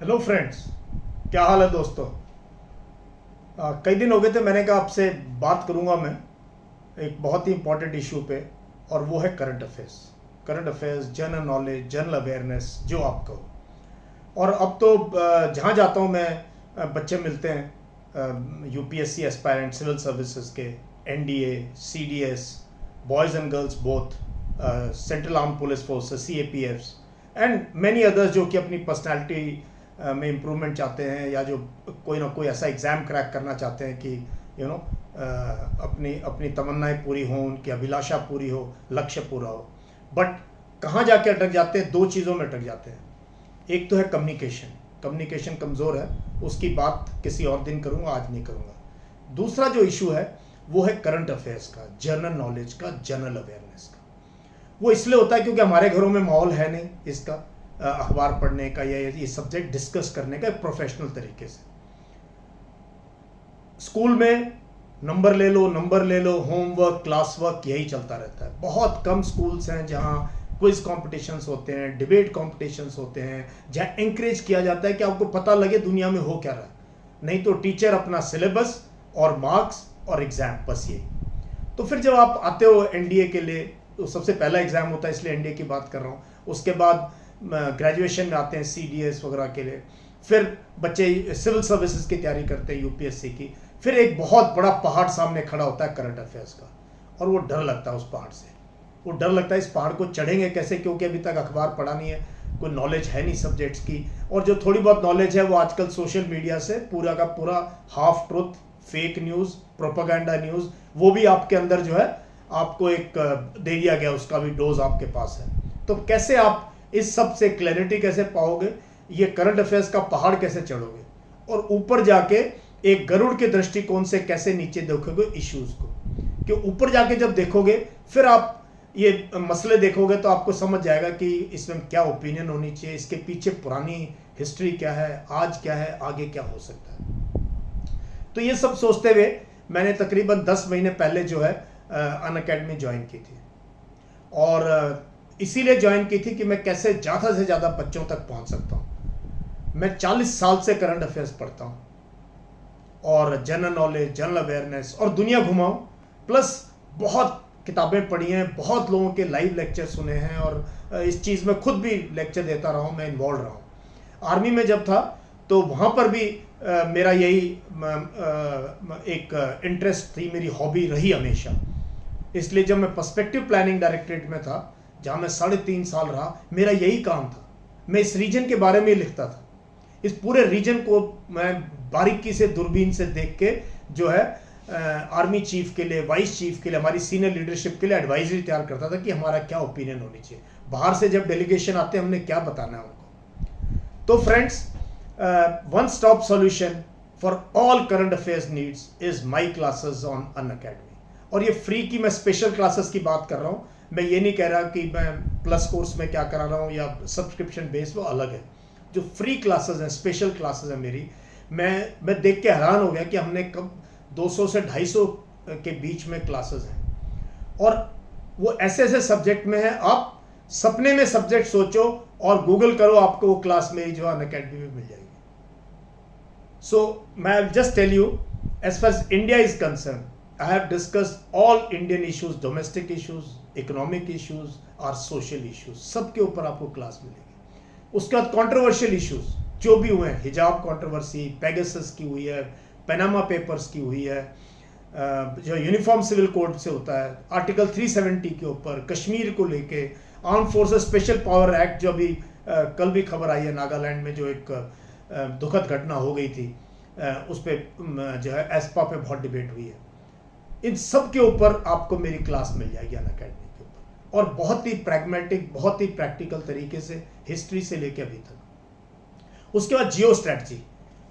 Hello friends. क्या हाल है दोस्तों। कई दिन हो गए थे, मैंने कहा आपसे बात करूंगा मैं एक बहुत ही इंपॉर्टेंट इशू पे, और वो है current affairs, general knowledge, general awareness जो आप कहो। और अब तो जहाँ जाता हूँ मैं, बच्चे मिलते हैं यूपीएससी एस्पायरेंट, सिविल सर्विसेज के, NDA, CDS, boys and girls both, central arm police forces, CAPFs and many others जो कि अपनी पर्सनालिटी में इम्प्रूवमेंट चाहते हैं, या जो कोई ना कोई ऐसा एग्ज़ाम क्रैक करना चाहते हैं कि अपनी अपनी तमन्नाएं पूरी हों, उनकी अभिलाषा पूरी हो, लक्ष्य पूरा हो। बट कहाँ जाके अटक जाते हैं? दो चीज़ों में अटक जाते हैं। एक तो है कम्युनिकेशन कमज़ोर है, उसकी बात किसी और दिन करूँगा, आज नहीं करूँगा। दूसरा जो इशू है वो है करंट अफेयर्स का, जनरल नॉलेज का, जनरल अवेयरनेस का। वो इसलिए होता है क्योंकि हमारे घरों में माहौल है नहीं इसका, अखबार पढ़ने का या ये सब्जेक्ट डिस्कस करने का प्रोफेशनल तरीके से। स्कूल में नंबर ले लो, होमवर्क, क्लास वर्क, यही चलता रहता है। बहुत कम स्कूल्स हैं जहाँ क्विज कॉम्पिटिशन्स होते हैं, डिबेट कॉम्पिटिशन्स होते हैं, जहाँ एंकरेज किया जाता है कि आपको पता लगे दुनिया में हो क्या रहा है। नहीं तो टीचर अपना सिलेबस और मार्क्स और एग्जाम, बस यही। तो फिर जब आप आते हो एनडीए के लिए, तो सबसे पहला एग्जाम होता है, इसलिए एनडीए की बात कर रहा हूँ। उसके बाद ग्रेजुएशन में आते हैं सीडीएस वगैरह के लिए। फिर बच्चे सिविल सर्विसेज की तैयारी करते हैं, यूपीएससी की। फिर एक बहुत बड़ा पहाड़ सामने खड़ा होता है करंट अफेयर्स का, और वो डर लगता है उस पहाड़ से। वो डर लगता है इस पहाड़ को चढ़ेंगे कैसे, क्योंकि अभी तक अखबार पढ़ा नहीं है, कोई नॉलेज है नहीं सब्जेक्ट्स की। और जो थोड़ी बहुत नॉलेज है वो आजकल सोशल मीडिया से पूरा का पूरा half truth, fake news, propaganda news, वो भी आपके अंदर जो है आपको एक दे दिया गया, उसका भी डोज आपके पास है। तो कैसे आप इस सब से क्लैरिटी कैसे पाओगे, ये करंट अफेयर्स का पहाड़ कैसे चढ़ोगे, और ऊपर जाके एक गरुड़ के दृष्टिकोण से कैसे नीचे देखोगे इश्यूज को। कि ऊपर जाके जब देखोगे फिर आप ये मसले देखोगे तो आपको समझ जाएगा कि इसमें क्या ओपिनियन होनी चाहिए, इसके पीछे पुरानी हिस्ट्री क्या है, आज क्या है, आगे क्या हो सकता है। तो ये सब सोचते हुए मैंने तकरीबन 10 महीने पहले जो है अनअकैडमी ज्वाइन की थी। और इसीलिए ज्वाइन की थी कि मैं कैसे ज़्यादा से ज़्यादा बच्चों तक पहुंच सकता हूं। मैं 40 साल से करंट अफेयर्स पढ़ता हूं, और जनरल नॉलेज, जनरल अवेयरनेस, और दुनिया घुमाऊं, प्लस बहुत किताबें पढ़ी हैं, बहुत लोगों के लाइव लेक्चर सुने हैं, और इस चीज़ में खुद भी लेक्चर देता रहा हूँ, मैं इन्वॉल्व रहा हूँ। आर्मी में जब था तो वहाँ पर भी मेरा यही एक इंटरेस्ट थी, मेरी हॉबी रही हमेशा। इसलिए जब मैं पर्सपेक्टिव प्लानिंग डायरेक्टरेट में था, जहाँ मैं 3.5 साल रहा, मेरा यही काम था। मैं इस रीजन के बारे में लिखता था। इस पूरे रीजन को मैं बारीकी से दूरबीन से देख के जो है आर्मी चीफ के लिए, वाइस चीफ के लिए, हमारी सीनियर लीडरशिप के लिए एडवाइजरी तैयार करता था कि हमारा क्या ओपिनियन होनी चाहिए, बाहर से जब डेलीगेशन आते हैं हमने क्या बताना है उनको। तो friends, one stop solution for all current affairs needs is my classes on Unacademy. और ये फ्री की मैं स्पेशल क्लासेस की बात कर रहा हूँ। मैं ये नहीं कह रहा कि मैं प्लस कोर्स में क्या करा रहा हूँ या सब्सक्रिप्शन बेस, वो अलग है। जो फ्री क्लासेस हैं, स्पेशल क्लासेस हैं मेरी, मैं देख के हैरान हो गया कि हमने कब 200 से 250 के बीच में क्लासेस हैं। और वो ऐसे ऐसे सब्जेक्ट में है, आप सपने में सब्जेक्ट सोचो और गूगल करो, आपको वो क्लास मेरी जो अनअकैडमी में मिल जाएगी। सो मैं just tell you, as far as India is concern, I have discussed all Indian issues, domestic issues, economic issues और social issues, सबके ऊपर आपको क्लास मिलेगी। उसके बाद कंट्रोवर्शियल इश्यूज जो भी हुए हैं, हिजाब कंट्रोवर्सी, पेगासस की हुई है, पनामा पेपर्स की हुई है, जो यूनिफॉर्म सिविल कोड से होता है, आर्टिकल 370 के ऊपर, कश्मीर को लेके, arm forces special power act जो अभी कल भी खबर आई है, नागालैंड में जो एक दुखद घटना हो गई थी, उस पर जो है एस्पा पे बहुत डिबेट हुई है। इन सब के ऊपर आपको मेरी क्लास मिल जाएगी अनअकैडमी के ऊपर, और बहुत ही प्रैग्मेटिक, बहुत ही प्रैक्टिकल तरीके से, हिस्ट्री से लेके अभी तक। उसके बाद जियो स्ट्रैटेजी,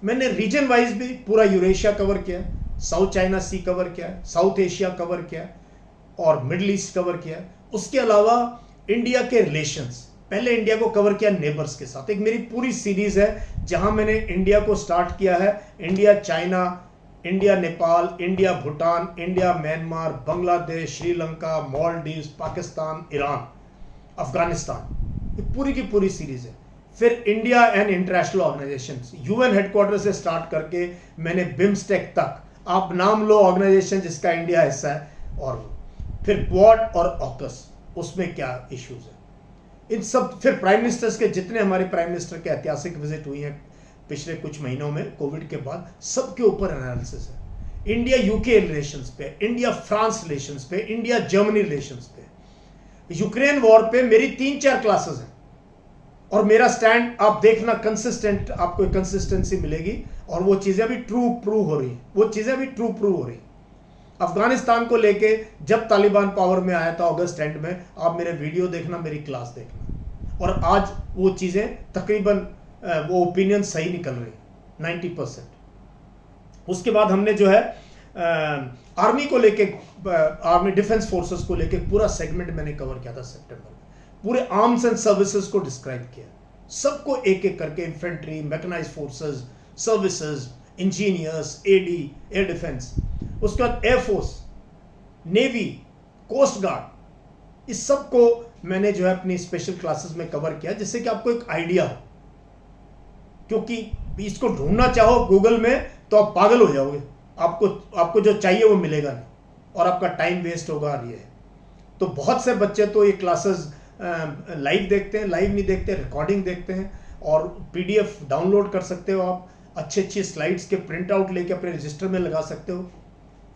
मैंने रीजन वाइज भी पूरा यूरेशिया कवर किया है, साउथ चाइना सी कवर किया है, साउथ एशिया कवर किया है, और मिडल ईस्ट कवर किया है। उसके अलावा इंडिया के रिलेशंस, पहले इंडिया को कवर किया नेबर्स के साथ। एक मेरी पूरी सीरीज है जहां मैंने इंडिया को स्टार्ट किया है, India China, India Nepal, India Bhutan, India Myanmar, Bangladesh, Sri Lanka, Maldives, Pakistan, Iran, Afghanistan, ये पूरी की पूरी सीरीज है। फिर India and international organisations, UN headquarter से स्टार्ट करके मैंने बिम्स्टेक तक, आप नाम लो ऑर्गेनाइजेशन जिसका इंडिया हिस्सा है, और फिर क्वाड और ऑकस, उसमें क्या इश्यूज है, इन सब, फिर प्राइम मिनिस्टर्स के जितने हमारे प्राइम मिनिस्टर के ऐतिहासिक विजिट हुई हैं पिछले कुछ महीनों में कोविड के बाद, सबके ऊपर एनालिसिस है। इंडिया यूके रिलेशंस पे, इंडिया फ्रांस रिलेशंस पे, इंडिया जर्मनी रिलेशंस पे, यूक्रेन वॉर पे मेरी 3-4 क्लासेस हैं, और मेरा स्टैंड आप देखना कंसिस्टेंट, आपको कंसिस्टेंसी मिलेगी, और वो चीजें भी ट्रू प्रूव हो रही हैं, वो चीजें भी ट्रू प्रूव हो रही हैं। अफगानिस्तान को लेके जब तालिबान पावर में आया था अगस्त एंड में, आप मेरे वीडियो देखना, मेरी क्लास देखना, और आज वो चीजें तकरीबन वो ओपिनियन सही निकल रही 90%। उसके बाद हमने जो है आर्मी को लेके, आर्मी डिफेंस फोर्सेस को लेके पूरा सेगमेंट मैंने कवर किया था सितंबर में, पूरे आर्म्स एंड सर्विसेज को डिस्क्राइब किया, सबको एक एक करके, infantry, mechanised forces, services, engineers, AD, air defence, उसके बाद एयरफोर्स, नेवी, कोस्ट गार्ड, इस सब को मैंने जो है अपनी स्पेशल क्लासेस में कवर किया, जिससे कि आपको एक आइडिया हो, क्योंकि इसको ढूंढना चाहो गूगल में तो आप पागल हो जाओगे, आपको जो चाहिए वो मिलेगा नहीं, और आपका टाइम वेस्ट होगा। और ये तो बहुत से बच्चे तो ये क्लासेस लाइव देखते हैं, लाइव नहीं देखते, रिकॉर्डिंग देखते हैं, और पीडीएफ डाउनलोड कर सकते हो आप, अच्छी स्लाइड्स के प्रिंट आउट लेके अपने रजिस्टर में लगा सकते हो,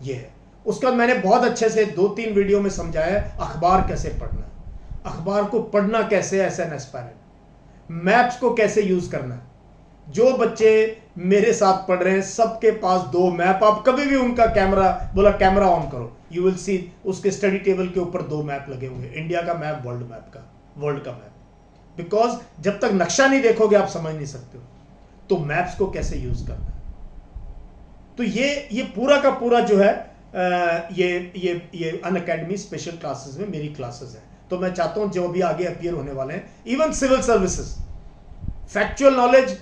ये है। उसके बाद मैंने बहुत अच्छे से 2-3 वीडियो में समझाया अखबार कैसे पढ़ना है, अखबार को पढ़ना कैसे एज एन एस्पायरेंट, मैप्स को कैसे यूज करना है। जो बच्चे मेरे साथ पढ़ रहे हैं सबके पास 2 मैप, आप कभी भी उनका कैमरा ऑन करो, यू विल सी उसके स्टडी टेबल के ऊपर 2 मैप लगे हुए, इंडिया का मैप, वर्ल्ड का मैप, बिकॉज जब तक नक्शा नहीं देखोगे आप समझ नहीं सकते हो तो मैप्स को कैसे यूज करना है। तो ये पूरा का पूरा जो है ये अनअकैडमी स्पेशल क्लासेस में मेरी क्लासेस है। तो मैं चाहता हूं जो भी आगे अपीयर होने वाले हैं, even civil services, factual knowledge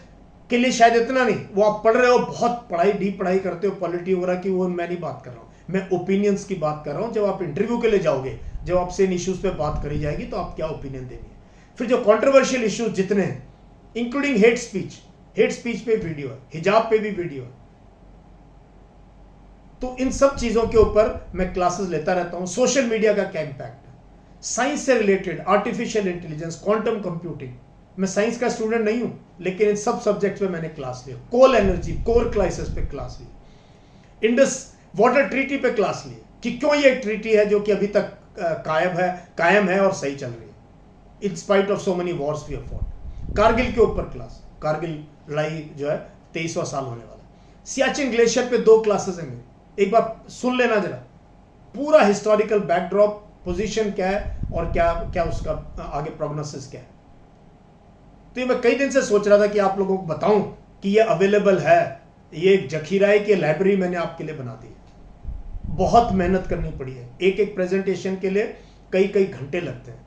के लिए शायद इतना नहीं, वो आप पढ़ रहे हो, बहुत डीप पढ़ाई करते हो पॉलिटी वगैरह की, वो मैं नहीं बात कर रहा हूं, मैं ओपिनियंस की बात कर रहा हूं। जब आप इंटरव्यू के लिए जाओगे, जब आपसे इन इश्यूज पे बात करी जाएगी तो आप क्या ओपिनियन देंगे। फिर जो कंट्रोवर्शियल इश्यूज जितने हैं, इंक्लूडिंग हेट स्पीच पे वीडियो है, हिजाब पे भी वीडियो है, तो इन सब चीजों के ऊपर मैं क्लासेस लेता रहता हूं। सोशल मीडिया का क्या इंपैक्ट है, साइंस से related, artificial intelligence, quantum computing, मैं साइंस का स्टूडेंट नहीं हूं लेकिन इन सब सब्जेक्ट्स पे मैंने क्लास ली, कोल एनर्जी, कोर क्राइसिस पे क्लास ली, इंडस वाटर ट्रीटी पे क्लास ली, कि क्यों ये ट्रीटी है जो कि अभी तक कायम है और सही चल रही है, in spite of so many wars we have fought. Kargil के ऊपर क्लास, कारगिल लड़ाई जो है 23वां साल होने वाला है। सियाचिन ग्लेशियर पे 2 क्लासेस हैं मेरी, एक बार सुन लेना जरा, पूरा हिस्टोरिकल बैकड्रॉप, पोजीशन क्या है और क्या उसका आगे प्रोग्नोसिस क्या है। तो ये मैं कई दिन से सोच रहा था कि आप लोगों को बताऊं कि ये अवेलेबल है, ये एक जखीराई की लाइब्रेरी मैंने आपके लिए बना दी है। बहुत मेहनत करनी पड़ी है, एक प्रेजेंटेशन के लिए कई घंटे लगते हैं,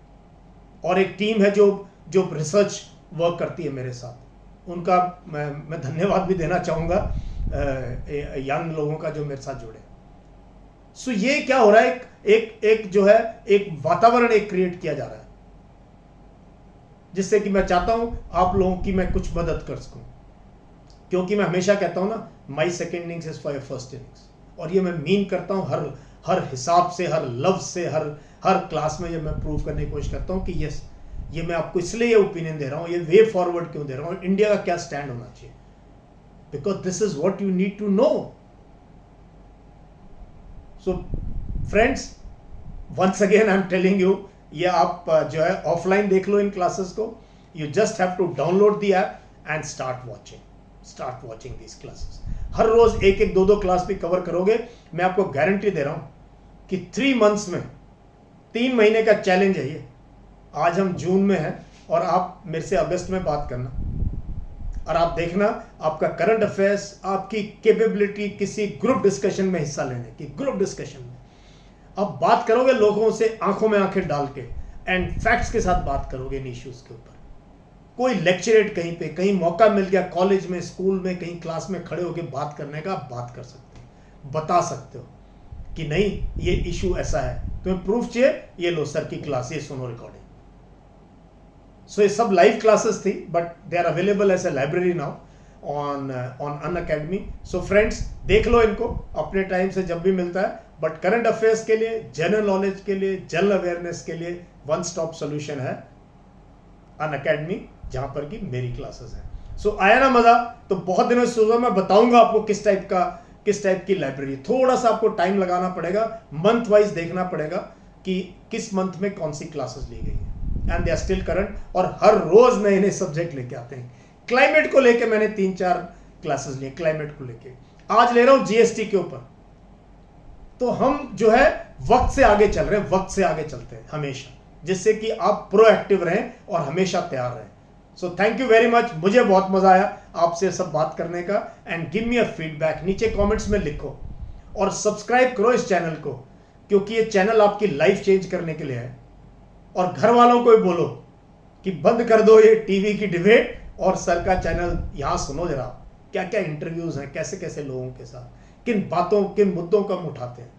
और एक टीम है जो रिसर्च वर्क करती है मेरे साथ, उनका मैं धन्यवाद भी देना चाहूंगा, यंग लोगों का जो मेरे साथ जुड़े। सो ये क्या हो रहा है, एक जो है एक वातावरण एक क्रिएट किया जा रहा है, जिससे कि मैं चाहता हूं आप लोगों की मैं कुछ मदद कर सकूं, क्योंकि मैं हमेशा कहता हूं ना, my second innings is for your first innings, और ये मैं मीन करता हूं हर हिसाब से, हर लफ्ज से, हर क्लास में ये मैं प्रूव करने की कोशिश करता हूं कि यस, ये मैं आपको इसलिए ये ओपिनियन दे रहा हूं, ये वे फॉरवर्ड क्यों दे रहा हूं, इंडिया का क्या स्टैंड होना चाहिए, because this is what you need to know. So friends, once again I am telling you, ये आप जो है ऑफलाइन देख लो इन क्लासेस को, you just have to download the app and start watching these classes. हर रोज 1-1, 2-2 क्लास भी कवर करोगे, मैं आपको गारंटी दे रहा हूं कि 3 मंथ्स में, 3 महीने का चैलेंज है ये। आज हम जून में हैं और आप मेरे से अगस्त में बात करना, और आप देखना आपका करंट अफेयर्स, आपकी कैपेबिलिटी किसी ग्रुप डिस्कशन में हिस्सा लेने की, ग्रुप डिस्कशन में आप बात करोगे लोगों से आंखों में आंखें डाल के, एंड फैक्ट्स के साथ बात करोगे इन इश्यूज के ऊपर। कोई लेक्चरेट कहीं पे, कहीं मौका मिल गया कॉलेज में, स्कूल में, कहीं क्लास में खड़े होकर बात करने का, आप बात कर सकते हो, बता सकते हो कि नहीं ये इशू ऐसा है, तुम्हें प्रूफ चाहिए, ये लो सर की क्लास, ये सुनो रिकॉर्डिंग। सो ये सब लाइव क्लासेस थी, but they are available as a library now on Unacademy. So friends, देख लो इनको अपने टाइम से जब भी मिलता है. बट करंट अफेयर्स के लिए, जनरल नॉलेज के लिए, जनरल अवेयरनेस के लिए वन स्टॉप सोल्यूशन है अनअकैडमी, जहां पर कि मेरी क्लासेस हैं. सो आया ना मजा? तो बहुत दिनों से सोचा मैं बताऊंगा आपको किस टाइप की लाइब्रेरी. थोड़ा सा आपको टाइम लगाना पड़ेगा, मंथ वाइज देखना पड़ेगा कि किस मंथ में कौन सी क्लासेस ली गई है. And they are still current, और हर रोज नए नए सब्जेक्ट लेके आते हैं. क्लाइमेट को लेके मैंने 3-4 क्लासेस लिए. क्लाइमेट को लेके आज ले रहा हूं जीएसटी के ऊपर. तो हम जो है वक्त से आगे चल रहे हैं, वक्त से आगे चलते हैं हमेशा, जिससे कि आप प्रोएक्टिव रहें और हमेशा तैयार रहें. So thank you very much. मुझे बहुत मजा आया आपसे सब बात करने का. And give me a feedback, नीचे कमेंट्स में लिखो. और सब्सक्राइब करो इस चैनल को, क्योंकि ये चैनल आपकी लाइफ चेंज करने के लिए है. और घर वालों को भी बोलो कि बंद कर दो ये टीवी की डिबेट और सर का चैनल. यहां सुनो जरा क्या क्या इंटरव्यूज हैं, कैसे कैसे लोगों के साथ किन बातों, किन मुद्दों को हम उठाते हैं.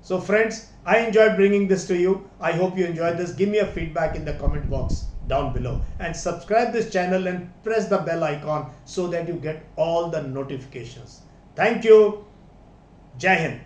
So friends, I enjoyed bringing this to you. I hope you enjoyed this. Give me a feedback in the comment box down below, and subscribe this channel and press the bell icon so that you get all the notifications. Thank you. Jai Hind.